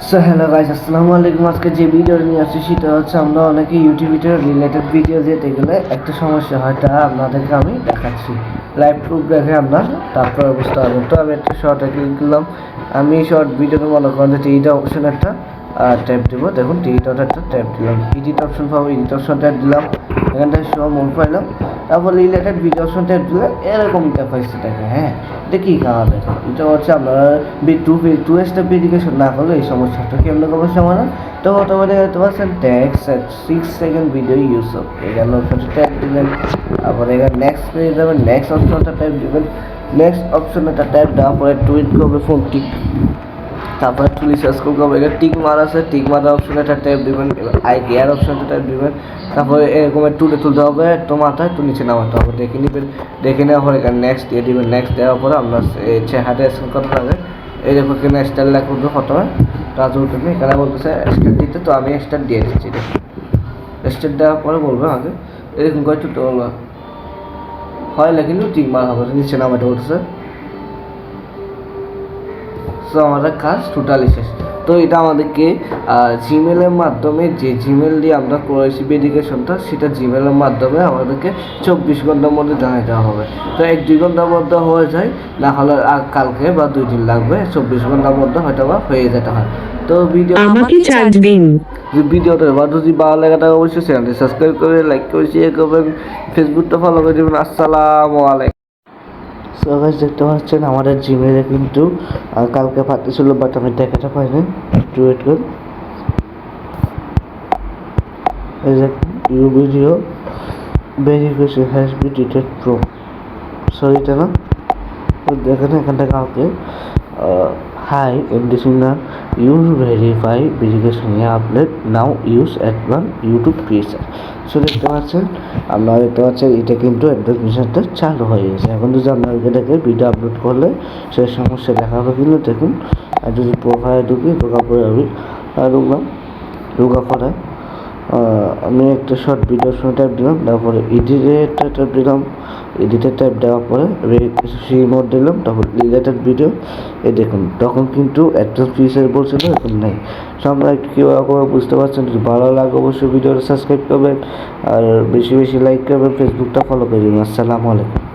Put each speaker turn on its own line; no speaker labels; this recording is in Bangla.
সো হ্যালো গাইস, আসসালামু আলাইকুম। আজকে যে ভিডিও নিয়ে আসছি সেটা হচ্ছে আমরা অনেকে ইউটিউবে রিলেটেড ভিডিও দিতে গেলে একটা সমস্যা হয়, তা আপনাদেরকে আমি দেখাচ্ছি। লাইভ প্রুফ দেখে আমরা তারপরে বুঝতে পারবেন। তো আমি একটা শর্টে ক্লিক করলাম। আমি শর্ট ভিডিওতে মনে করেন যে এইটা অপশন একটা ট্যাপ দেবো। দেখুন টিকিট একটা ট্যাপ দিলাম, এডিট অপশন পাবো, এডিট অপশন ট্যাপ দিলাম, এখান থেকে শো মোড পাইলাম। তারপর রিলেটেড ভিডিও অপশন ট্যাপ দিলে এরকম ইন্টারফেসটা দেখে। হ্যাঁ, এটা কী কারণে? এটা হচ্ছে আপনারা টু স্টেপ ভেরিফিকেশন না করলে এই সমস্যাটা কেমন করবে সমাধান। তো অটোমেটিক দেখতে পাচ্ছেন ট্যাক্স 6 সেকেন্ড ভিডিও ইউজ হবে, এখানে অপশনটা ট্যাপ দিবেন। তারপরে এখানে নেক্সট পেয়ে যাবেন, নেক্সট অপশনটা ট্যাপ দিবেন। নেক্সট অপশনটা ট্যাপ দেওয়ার পরে টুইট করবে ফোনটি, তারপরে টুলি সার্চ করতে হবে। এটা টিক মার আছে, টিক মারার অপশনে একটা ট্যাপ দিবেন। এবার আই গিয়ার অপশনটা ট্যাপ দিবেন। তারপরে এরকম টুলে তুলতে হবে, একটু মাথায় একটু নিচে নামাতে হবে, দেখে নেবেন। দেখে নেওয়ার পরে এখানে নেক্সট দিয়ে দিবেন। নেক্সট দেওয়ার পরে আপনার চেহারা স্ক্যান করার আগে এই দেখো এখানে স্টার লেখা উঠবে প্রথমে, রাজু উঠবে। এখানে বলতেছে স্টার দিতে, তো আমি স্টার দিয়ে দিচ্ছি। স্টার দেওয়ার পরে বলবে আগে এরকম করে একটু বলবে হয়, কিন্তু টিক মার হবে, নিচে নামাতে বলতেছে। সো আমাদের কাজ টোটালি শেষ। তো এটা আমাদেরকে জিমেলের মাধ্যমে, যে জিমেল দিয়ে আমরা করেছি ভেরিফিকেশনটা, সেটা জিমেলের মাধ্যমে আমাদেরকে 24 ঘন্টার মধ্যে জানিয়ে দেওয়া হবে। তো 1-2 ঘন্টার মধ্যে হয়ে যায়, না হলে কালকে বা 2 দিন লাগবে। 24 ঘন্টার মধ্যে হয়তো বা হয়ে যেতে হয়। তো
আমাকে চার্জ দিন।
ভিডিওটা এবার যদি ভালো লাগে তাহলে অবশ্যই চ্যানেলটি সাবস্ক্রাইব করে লাইক করে শেয়ার করবেন, ফেসবুকটা ফলো করে দেবেন। আসসালামু আলাইকুম। সো গাইস, দেখতে পাচ্ছেন আমাদের জিমেলে কিন্তু কালকে পাঠিয়েছিল, বাট আমি দেখাতে পাইনি। একটু ওয়েট করুন। এই যে you video verification has be detect pro, sorry এটা না। তো দেখেন এখান থেকে কাউকে high additional use verify verification update now use advance YouTube creator. So দেখতে পাচ্ছেন, আপনারা দেখতে পাচ্ছেন এটা কিন্তু অ্যাডভান্স মিশনটা চালু হয়ে গেছে। এখন যদি আপনার এটাকে ভিডিও আপলোড করলে সেই সমস্যা দেখা হবে। কিন্তু দেখুন, আর যদি প্রোফাইলে ঢোকার পরে আমি ঢোকার পরে আমি একটা শর্ট ভিডিওর সময় ট্যাপ দিলাম, তারপরে এডিটের ট্যাপ দিলাম। এডিটের ট্যাপ দেওয়ার পরে আমি সি মোড দিলাম, তারপর রিলেটেড ভিডিও। এই দেখুন তখন কিন্তু একটা ফিচার বলছিল, এখন নেই। সো আমরা একটু কীভাবে বুঝতে পারছেন। যদি ভালো লাগে অবশ্যই ভিডিওটা সাবস্ক্রাইব করবেন, আর বেশি বেশি লাইক করবেন, ফেসবুকটা ফলো করে দেবেন। আসসালামু আলাইকুম।